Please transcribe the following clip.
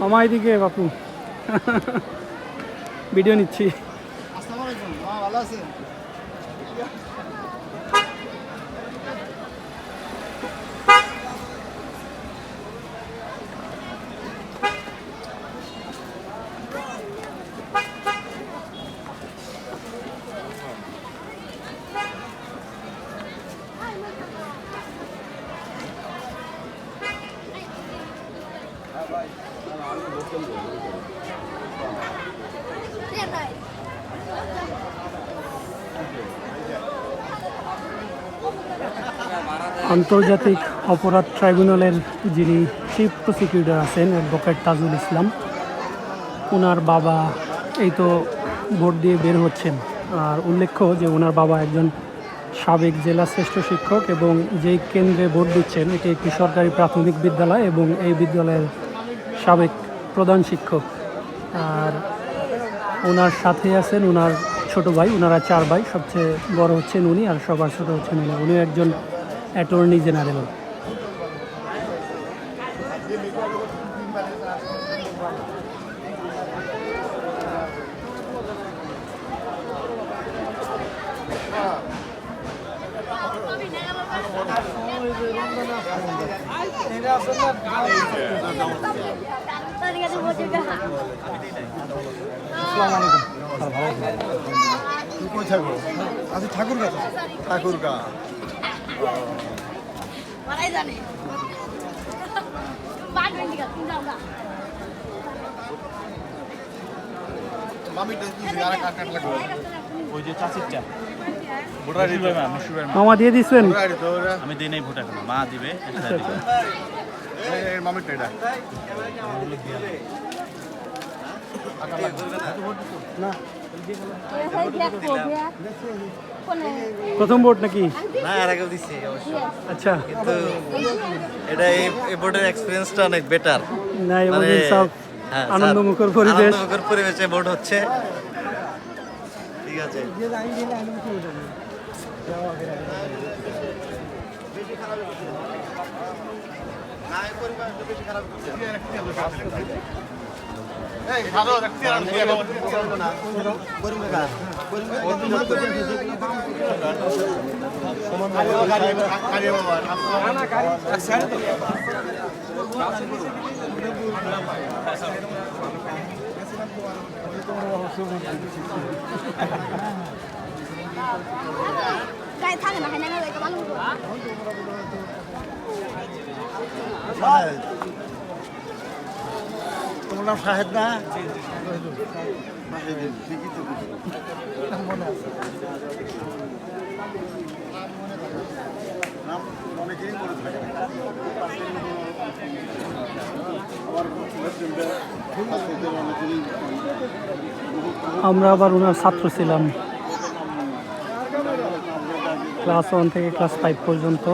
মামা এদিকে বাপু ভিডিও নিচ্ছি। আসসালামু আলাইকুম, ভালো আছেন? আন্তর্জাতিক অপরাধ ট্রাইব্যুনালের যিনি চিফ প্রসিকিউটর আছেন অ্যাডভোকেট তাজুল ইসলাম, ওনার বাবা এই তো ভোট দিয়ে বের হচ্ছেন। আর উল্লেখ্য যে ওনার বাবা একজন সাবেক জেলা শ্রেষ্ঠ শিক্ষক এবং যেই কেন্দ্রে ভোট দিচ্ছেন এটি একটি সরকারি প্রাথমিক বিদ্যালয় এবং এই বিদ্যালয়ের সাবেক প্রধান শিক্ষক। আর ওনার সাথে আছেন ওনার ছোট ভাই, ওনারা 4 ভাই, সবচেয়ে বড় হচ্ছেন উনি আর সবার ছোট হচ্ছেন উনি। উনি একজন অ্যাটর্নি জেনারেল। আচ্ছা, ঠাকুরগা। ঠাকুরগা মামা দিয়ে দিচ্ছেন? আমি দিই নাই ভোট, এখন মা দিবে। মামিরটা এটা প্রথম ভোট নাকি? না, এর আগেও দিচ্ছি অবশ্য, আচ্ছা, কিন্তু এটা এই ভোটের এক্সপিরিয়েন্সটা অনেক বেটার। না এবার সব আনন্দমুখর পরিবেশ, আনন্দমুখর পরিবেশে ভোট হচ্ছে। ঠিক আছে, তোমার নাম শাহেদ না? আমরা আবার ওনার ছাত্র ছিলাম ক্লাস 1 থেকে ক্লাস 5 পর্যন্ত।